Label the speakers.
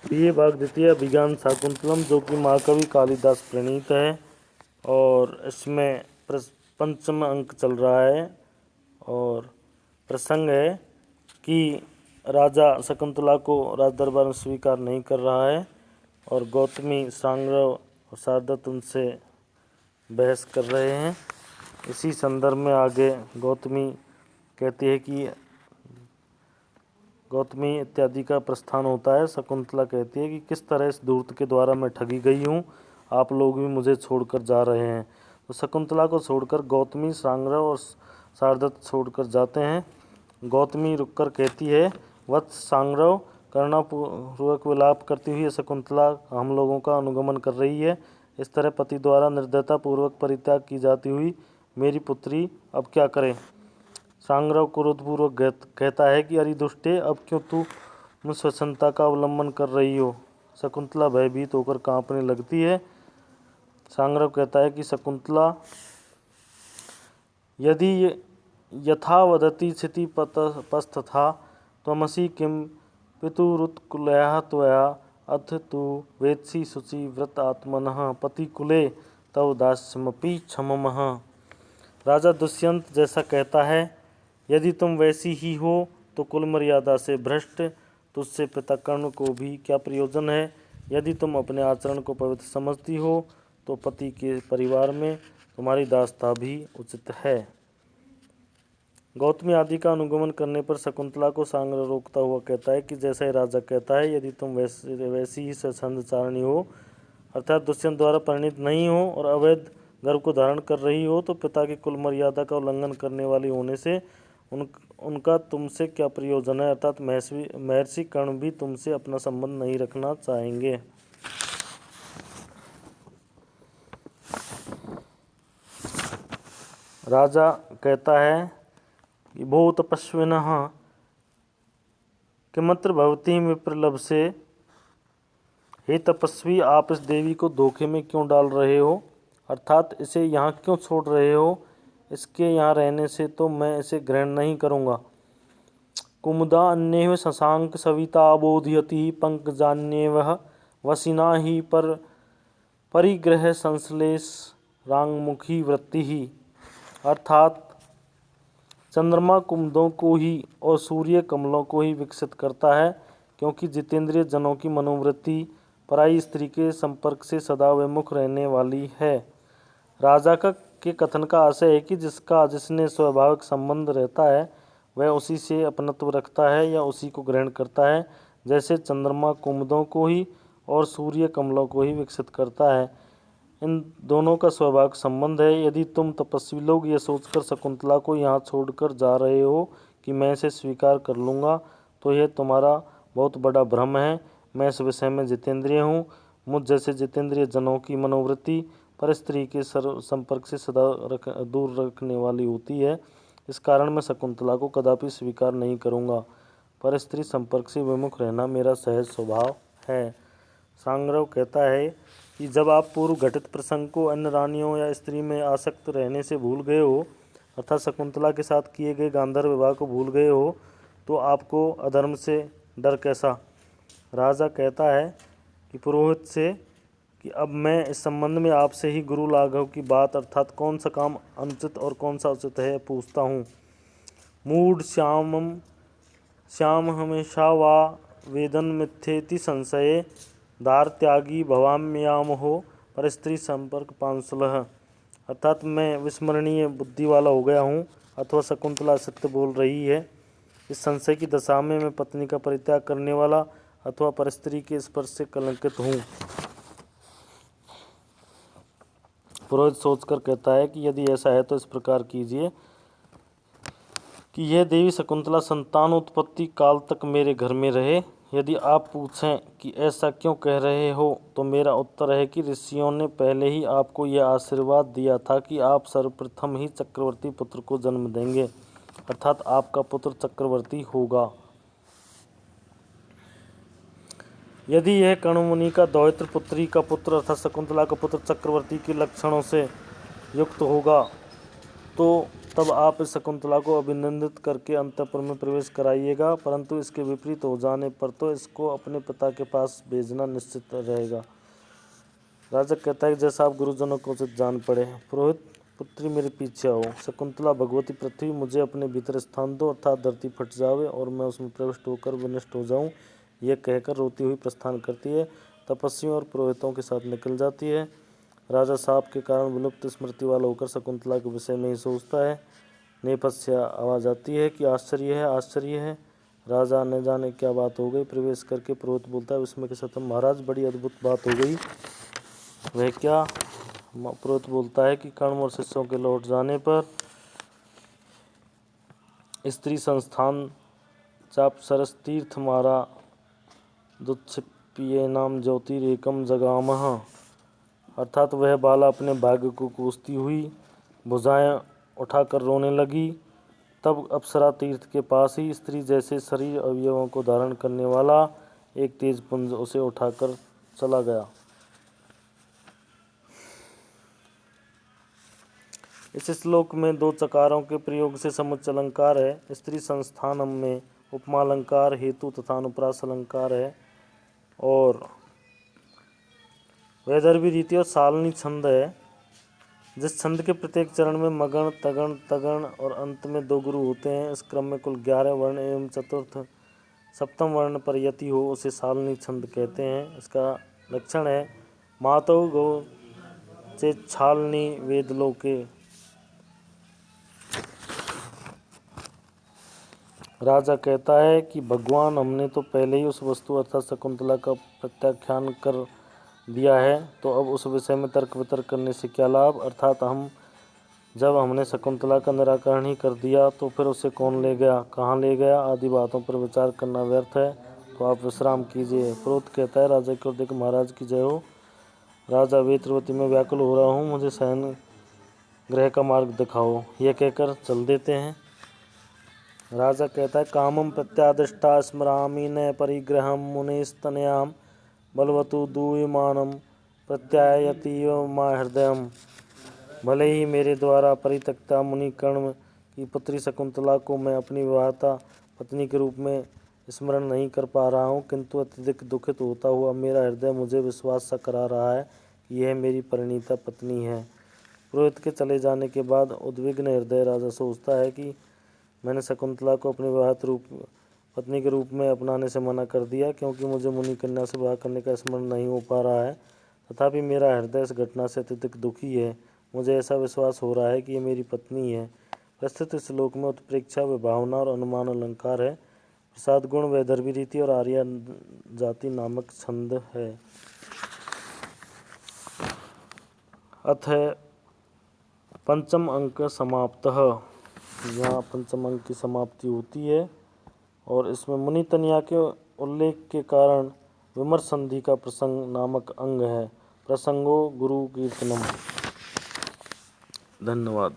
Speaker 1: ये भाग द्वितीय अभिज्ञान शाकुंतलम, जो कि महाकवि कालिदास प्रणीत है और इसमें पंचम अंक चल रहा है। और प्रसंग है कि राजा शकुंतला को राज दरबार में स्वीकार नहीं कर रहा है और गौतमी, सांग्रव और शारदत्त उनसे बहस कर रहे हैं। इसी संदर्भ में आगे गौतमी कहती है कि गौतमी इत्यादि का प्रस्थान होता है। शकुंतला कहती है कि किस तरह इस धूर्त के द्वारा मैं ठगी गई हूँ, आप लोग भी मुझे छोड़कर जा रहे हैं। तो शकुंतला को छोड़कर गौतमी, सांग्रव और शारदत्त छोड़कर जाते हैं। गौतमी रुककर कहती है, वत्स सांग्रव, करुणापूर्वक विलाप करती हुई शकुंतला हम लोगों का अनुगमन कर रही है। इस तरह पति द्वारा निर्दयता पूर्वक परित्याग की जाती हुई मेरी पुत्री अब क्या करे। सांग्रव क्रोधपूर्वक कहता है कि अरे दुष्टे, अब क्यों तू मुझ स्वच्छंदता का अवलंबन कर रही हो। शकुंतला भयभीत होकर कांपने लगती है। सांग्रव कहता है कि शकुंतला, यदि यथा वदति स्थिति पस्तथा त्वमसि किं पितुरुत्कुलयः त्वया अथ तु वेत्सि शुचि व्रत आत्मनः पतिकुले तव दास्यमपि क्षममः। राजा दुष्यंत जैसा कहता है, यदि तुम वैसी ही हो तो कुल मर्यादा से भ्रष्ट तुझसे पिता कर्ण को भी क्या प्रयोजन है। यदि तुम अपने आचरण को पवित्र समझती हो तो पति के परिवार में तुम्हारी दासता भी उचित है। गौतमी आदि का अनुगमन करने पर शकुंतला को सांग्रव रोकता हुआ कहता है कि जैसा ही राजा कहता है, यदि तुम वैसी ही स्वच्छंदचारिणी हो, अर्थात दुष्यंत द्वारा परिणीत नहीं हो और अवैध गर्भ को धारण कर रही हो, तो पिता की कुल मर्यादा का उल्लंघन करने वाली होने से उनका तुमसे क्या प्रयोजन है। अर्थात महर्षि कर्ण भी तुमसे अपना संबंध नहीं रखना चाहेंगे। राजा कहता है कि भो तपस्विनः किमत्र भवती विप्रलभ से। हे तपस्वी, आप इस देवी को धोखे में क्यों डाल रहे हो, अर्थात इसे यहाँ क्यों छोड़ रहे हो। इसके यहाँ रहने से तो मैं इसे ग्रहण नहीं करूँगा। कुमुदा अन्येव शशांक सविता बोधयति पंकजान्येव वसिना ही पर परिग्रह संश्लेष रांगमुखी वृत्ति ही। अर्थात चंद्रमा कुमुदों को ही और सूर्य कमलों को ही विकसित करता है, क्योंकि जितेंद्रिय जनों की मनोवृत्ति पराई स्त्री के संपर्क से सदा विमुख रहने वाली है। राजा के कथन का आशय है कि जिसने स्वाभाविक संबंध रहता है वह उसी से अपनत्व रखता है या उसी को ग्रहण करता है, जैसे चंद्रमा कुमुदों को ही और सूर्य कमलों को ही विकसित करता है। इन दोनों का स्वाभाविक संबंध है। यदि तुम तपस्वी लोग ये सोचकर शकुंतला को यहाँ छोड़कर जा रहे हो कि मैं इसे स्वीकार कर लूँगा, तो यह तुम्हारा बहुत बड़ा भ्रम है। मैं इस विषय में जितेंद्रिय हूँ। मुझ जैसे जितेंद्रिय जनों की मनोवृत्ति पर स्त्री के संपर्क से सदा दूर रखने वाली होती है। इस कारण मैं शकुंतला को कदापि स्वीकार नहीं करूँगा, पर स्त्री संपर्क से विमुख रहना मेरा सहज स्वभाव है। सांग्रव कहता है कि जब आप पूर्व घटित प्रसंग को अन्य रानियों या स्त्री में आसक्त रहने से भूल गए हो, अर्थात शकुंतला के साथ किए गए गांधर्व विवाह को भूल गए हो, तो आपको अधर्म से डर कैसा। राजा कहता है कि पुरोहित से कि अब मैं इस संबंध में आपसे ही गुरु लाघव की बात, अर्थात कौन सा काम अनुचित और कौन सा उचित है, पूछता हूँ। मूढ़ श्याम हमेशा वा वेदन मिथ्येति संशये दार त्यागी भवाम्याम हो पर स्त्री संपर्क पांसुलह। अर्थात मैं विस्मरणीय बुद्धि वाला हो गया हूँ अथवा शकुंतला सत्य बोल रही है। इस संशय की दशा में मैं पत्नी का परित्याग करने वाला अथवा परस्त्री के स्पर्श से कलंकित हूँ। पुरोहित सोचकर कहता है कि यदि ऐसा है तो इस प्रकार कीजिए कि यह देवी शकुंतला संतान उत्पत्ति काल तक मेरे घर में रहे। यदि आप पूछें कि ऐसा क्यों कह रहे हो, तो मेरा उत्तर है कि ऋषियों ने पहले ही आपको यह आशीर्वाद दिया था कि आप सर्वप्रथम ही चक्रवर्ती पुत्र को जन्म देंगे, अर्थात आपका पुत्र चक्रवर्ती होगा। यदि यह कण्वमुनि का दौहित्र पुत्री का पुत्र अर्थात शकुंतला का पुत्र चक्रवर्ती के लक्षणों से युक्त होगा, तो तब आप इस शकुंतला को अभिनंदित करके अंतःपुर में प्रवेश कराइएगा, परंतु इसके विपरीत हो जाने पर तो इसको अपने पिता के पास भेजना निश्चित रहेगा। राजा कहता है कि जैसा आप गुरुजनों को उचित जान पड़े। पुरोहित पुत्री मेरे पीछे आओ। शकुंतला भगवती पृथ्वी मुझे अपने भीतर स्थान दो, अर्थात धरती फट जावे और मैं उसमें प्रविष्ट होकर विनष्ट हो जाऊं, यह कहकर रोती हुई प्रस्थान करती है। तपस्वियों और पुरोहितों के साथ निकल जाती है। राजा साप के कारण विलुप्त स्मृति वाला होकर शकुंतला के विषय में ही सोचता है। नेपथ से आवाज आती है कि आश्चर्य है, आश्चर्य है। राजा न जाने क्या बात हो गई। प्रवेश करके पुरोहित बोलता है विस्मय के साथ, महाराज बड़ी अद्भुत बात हो गई। वह क्या? पुरोहित बोलता है कि कर्ण और शिष्यों के लौट जाने पर स्त्री संस्थान चाप सरस तीर्थ मारा दुच्छिपिये नाम ज्योतिरेकम जगामह, अर्थात वह बाला अपने भाग्य को कोसती हुई भुजाएं उठाकर रोने लगी। तब अप्सरा तीर्थ के पास ही स्त्री जैसे शरीर अवयवों को धारण करने वाला एक तेज पुंज उसे उठाकर चला गया। इस श्लोक में दो चकारों के प्रयोग से समुच्चय अलंकार है। स्त्री संस्थानम में उपमा अलंकार हेतु तथा अनुप्रास अलंकार है और वैदर्भी रीति और सालनी छंद है। जिस छंद के प्रत्येक चरण में मगण, तगण, तगण और अंत में दो गुरु होते हैं, इस क्रम में कुल 11 वर्ण एवं चतुर्थ सप्तम वर्ण पर यति हो, उसे सालनी छंद कहते हैं। इसका लक्षण है मातौ गो चेच्छालनी वेदलोके। राजा कहता है कि भगवान, हमने तो पहले ही उस वस्तु अर्थात शकुंतला का प्रत्याख्यान कर दिया है, तो अब उस विषय में तर्क वितर्क करने से क्या लाभ। अर्थात जब हमने शकुंतला का निराकरण ही कर दिया तो फिर उसे कौन ले गया, कहाँ ले गया आदि बातों पर विचार करना व्यर्थ है, तो आप विश्राम कीजिए। पुरोहित कहता है राजा की ओर देख, महाराज की जय हो। राजा वेत्रवती में व्याकुल हो रहा हूँ, मुझे शयन गृह का मार्ग दिखाओ, यह कहकर चल देते हैं। राजा कहता है कामम प्रत्यादिष्टा स्मरामि न परिग्रहम मुनेस्तनयाम बलवतु दूयमानम प्रत्यायतीव मा हृदयम। भले ही मेरे द्वारा परित्यक्ता मुनि कर्ण की पुत्री शकुंतला को मैं अपनी विवाहिता पत्नी के रूप में स्मरण नहीं कर पा रहा हूँ, किंतु अत्यधिक दुखित होता हुआ मेरा हृदय मुझे विश्वास सा करा रहा है कि यह मेरी परिणीता पत्नी है। पुरोहित के चले जाने के बाद उद्विग्न हृदय राजा सोचता है कि मैंने शकुंतला को अपनी विवाहित पत्नी के रूप में अपनाने से मना कर दिया, क्योंकि मुझे मुनि कन्या से विवाह करने का स्मरण नहीं हो पा रहा है। तथापि मेरा हृदय इस घटना से अत्यधिक दुखी है। मुझे ऐसा विश्वास हो रहा है कि ये मेरी पत्नी है। प्रस्तुत श्लोक में उत्प्रेक्षा, विभावना और अनुमान अलंकार है। प्रसाद गुण, वैदर्भी रीति और आर्या जाति नामक छंद है। अथ पंचम अंक समाप्तः। यहाँ पंचम अंक की समाप्ति होती है और इसमें मुनि तनया के उल्लेख के कारण विमर्श संधि का प्रसंग नामक अंग है। प्रसंगो गुरु कीर्तनम। धन्यवाद।